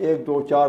1-2-4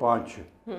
5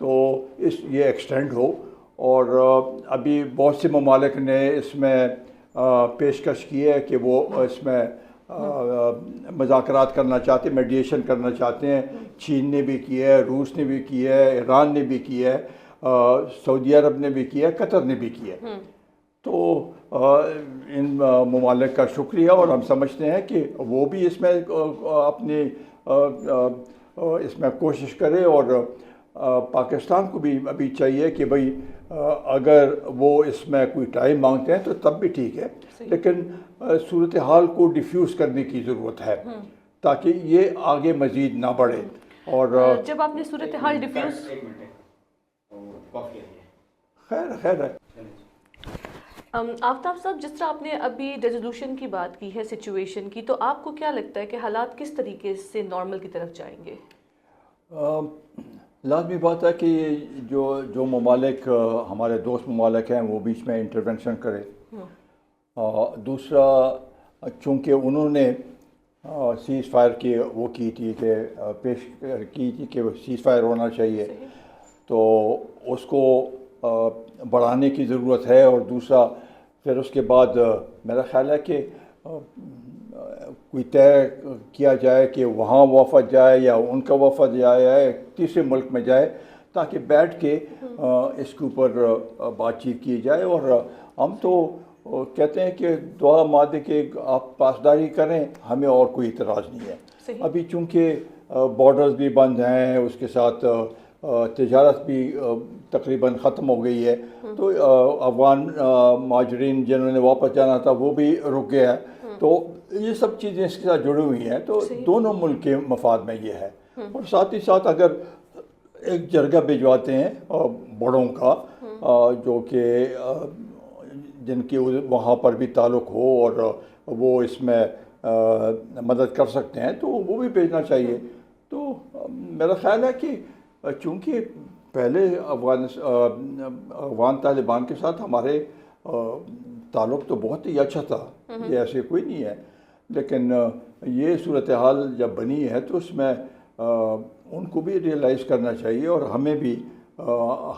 تو یہ ایکسٹینڈ ہو. اور ابھی بہت سے ممالک نے اس میں پیشکش کی ہے کہ وہ اس میں مذاکرات کرنا چاہتے ہیں, میڈیشن کرنا چاہتے ہیں. چین نے بھی کی ہے, روس نے بھی کی ہے, ایران نے بھی کی ہے, سعودی عرب نے بھی کیا ہے, قطر نے بھی کی ہے. تو ان ممالک کا شکریہ, اور ہم سمجھتے ہیں کہ وہ بھی اس میں اپنی اس میں کوشش کرے. اور پاکستان کو بھی ابھی چاہیے کہ بھئی اگر وہ اس میں کوئی ٹائم مانگتے ہیں تو تب بھی ٹھیک ہے, لیکن صورتحال کو ڈیفیوز کرنے کی ضرورت ہے تاکہ یہ آگے مزید نہ بڑھے. اور جب آپ نے صورتحال ڈیفیوز خیر ہے. آفتاب صاحب, جس طرح آپ نے ابھی ریزولوشن کی بات کی ہے, سچویشن کی, تو آپ کو کیا لگتا ہے کہ حالات کس طریقے سے نارمل کی طرف جائیں گے؟ لازمی بات ہے کہ جو ممالک ہمارے دوست ممالک ہیں وہ بیچ میں انٹرونشن کرے. دوسرا, چونکہ انہوں نے سیز فائر کی وہ کی تھی کہ پیش کی تھی کہ سیز فائر ہونا چاہیے, تو اس کو بڑھانے کی ضرورت ہے. اور دوسرا پھر اس کے بعد میرا خیال ہے کہ کوئی طے کیا جائے کہ وہاں وفد جائے یا ان کا وفد جائے, تیسرے ملک میں جائے, تاکہ بیٹھ کے اس کے اوپر بات چیت کی جائے. اور ہم تو کہتے ہیں کہ دعا مادے کہ آپ پاسداری کریں, ہمیں اور کوئی اعتراض نہیں ہے. ابھی چونکہ بارڈرز بھی بند ہیں, اس کے ساتھ تجارت بھی تقریباً ختم ہو گئی ہے, تو افغان مہاجرین جنہوں نے واپس جانا تھا وہ بھی رک گیا ہے. تو یہ سب چیزیں اس کے ساتھ جڑی ہوئی ہیں, تو دونوں ملک کے مفاد میں یہ ہے. اور ساتھ ہی ساتھ اگر ایک جرگہ بھجواتے ہیں بڑوں کا, جو کہ جن کی وہاں پر بھی تعلق ہو اور وہ اس میں مدد کر سکتے ہیں, تو وہ بھی بھیجنا چاہیے. تو میرا خیال ہے کہ چونکہ پہلے افغان طالبان کے ساتھ ہمارے تعلق تو بہت ہی اچھا تھا, یہ ایسے کوئی نہیں ہے, لیکن یہ صورتحال جب بنی ہے تو اس میں ان کو بھی ریئلائز کرنا چاہیے. اور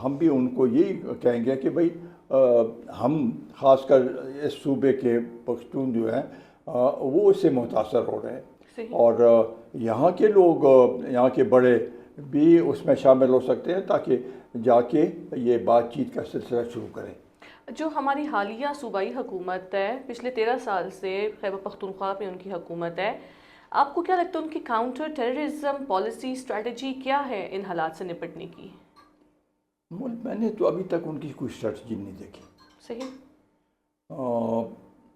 ہم بھی ان کو یہی کہیں گے کہ بھئی ہم خاص کر اس صوبے کے پختون جو ہیں وہ اس سے متاثر ہو رہے ہیں, اور یہاں کے لوگ, یہاں کے بڑے بھی اس میں شامل ہو سکتے ہیں تاکہ جا کے یہ بات چیت کا سلسلہ شروع کریں. جو ہماری حالیہ صوبائی حکومت ہے, پچھلے 13 سال سے خیبر پختونخوا میں ان کی حکومت ہے, آپ کو کیا لگتا ہے ان کی کاؤنٹر ٹیررزم پالیسی اسٹریٹجی کیا ہے ان حالات سے نپٹنے کی؟ میں نے تو ابھی تک ان کی کوئی اسٹریٹجی نہیں دیکھی. صحیح.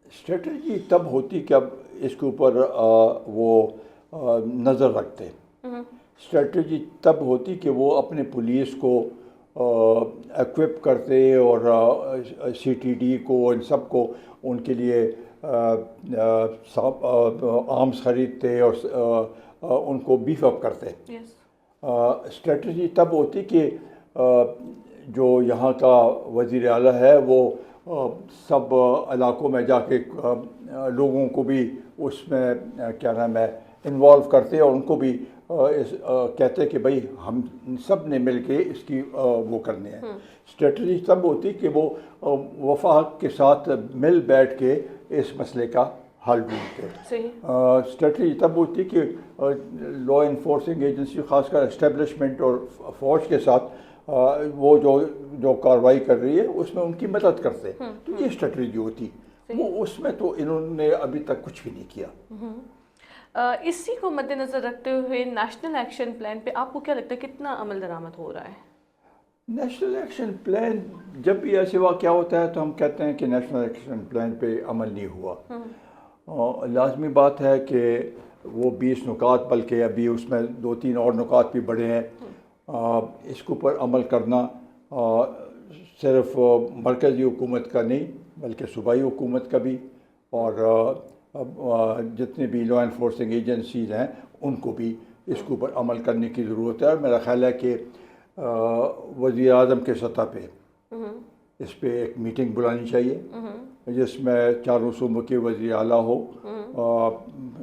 اسٹریٹجی تب ہوتی کہ اب اس کے اوپر وہ نظر رکھتے. اسٹریٹجی تب ہوتی کہ وہ اپنے پولیس کو ایکوپ کرتے اور CTD کو, ان سب کو ان کے لیے آرمز خریدتے اور ان کو بیف اپ کرتے. اسٹریٹجی تب ہوتی کہ جو یہاں کا وزیر اعلیٰ ہے وہ سب علاقوں میں جا کے لوگوں کو بھی اس میں کیا نام ہے انوالو کرتے اور ان کو بھی کہتے کہ بھئی ہم سب نے مل کے اس کی وہ کرنے ہیں. اسٹریٹجی تب ہوتی کہ وہ وفاق کے ساتھ مل بیٹھ کے اس مسئلے کا حل ڈھونڈتے. اسٹریٹجی تب ہوتی کہ لا انفورسنگ ایجنسی خاص کر اسٹیبلشمنٹ اور فوج کے ساتھ وہ جو کارروائی کر رہی ہے اس میں ان کی مدد کرتے. تو یہ اسٹریٹجی ہوتی. وہ اس میں تو انہوں نے ابھی تک کچھ بھی نہیں کیا. اسی کو مد نظر رکھتے ہوئے نیشنل ایکشن پلان پہ آپ کو کیا لگتا ہے کتنا عمل درآمد ہو رہا ہے؟ نیشنل ایکشن پلان جب بھی ایسے واقعہ ہوتا ہے تو ہم کہتے ہیں کہ نیشنل ایکشن پلان پہ عمل نہیں ہوا. لازمی بات ہے کہ وہ 20 نکات بلکہ ابھی اس میں 2-3 اور نکات بھی بڑے ہیں. اس کے اوپر عمل کرنا صرف مرکزی حکومت کا نہیں بلکہ صوبائی حکومت کا بھی, اور جتنے بھی لا انفورسنگ ایجنسیز ہیں ان کو بھی اس کے اوپر عمل کرنے کی ضرورت ہے. اور میرا خیال ہے کہ وزیر اعظم کے سطح پہ اس پہ ایک میٹنگ بلانی چاہیے جس میں چاروں صوبوں کے وزیر اعلیٰ ہو,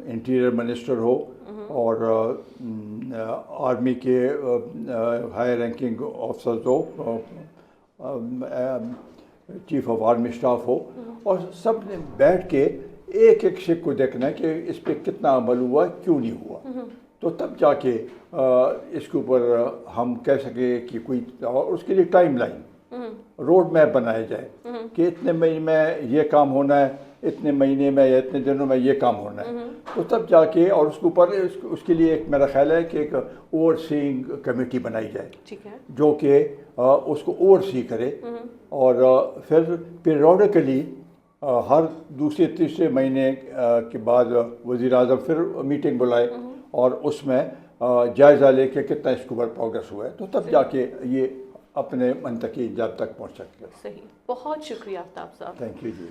انٹیریئر منسٹر ہو اور آرمی کے ہائی رینکنگ آفسرز ہو، چیف آف آرمی اسٹاف ہو، اور سب نے بیٹھ کے ایک ایک شک کو دیکھنا ہے کہ اس پہ کتنا عمل ہوا، کیوں نہیں ہوا، تو تب جا کے اس کے اوپر ہم کہہ سکیں کہ کوئی، اور اس کے لیے ٹائم لائن، روڈ میپ بنایا جائے کہ اتنے مہینے میں یہ کام ہونا ہے، اتنے مہینے میں یا اتنے دنوں میں یہ کام ہونا ہے، تو تب جا کے، اور اس کے اوپر اس کے لیے ایک میرا خیال ہے کہ ایک اوور سینگ کمیٹی بنائی جائے، ٹھیک ہے، جو کہ اس کو اوور سی کرے، اور پھر پیریوڈیکلی ہر دوسرے تیسرے مہینے کے بعد وزیر اعظم پھر میٹنگ بلائے اور اس میں جائزہ لے کے کتنا اس کے اوپر پروگرس ہوا ہے، تو تب جا کے یہ اپنے منطقی انجام تک پہنچ سکتے ہیں۔ صحیح، بہت شکریہ آفتاب صاحب۔ تھینک یو جی۔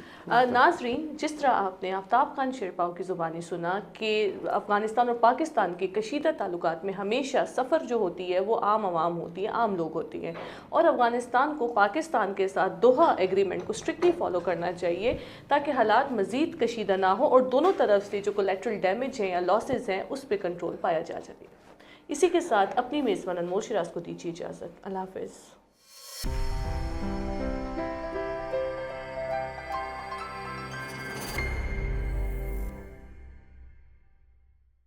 ناظرین، جس طرح آپ نے آفتاب خان شیرپاؤ کی زبانی سنا کہ افغانستان اور پاکستان کے کشیدہ تعلقات میں ہمیشہ سفر جو ہوتی ہے وہ عام عوام ہوتی ہے، عام لوگ ہوتی ہیں، اور افغانستان کو پاکستان کے ساتھ دوحہ ایگریمنٹ کو اسٹرکٹلی فالو کرنا چاہیے تاکہ حالات مزید کشیدہ نہ ہو اور دونوں طرف سے جو کولیٹرل ڈیمیج ہیں یا لاسز ہیں اس پہ کنٹرول پایا جا سکے۔ اسی کے ساتھ اپنی میزبان انمول شیراز کو دیجیے اجازت۔ اللہ حافظ۔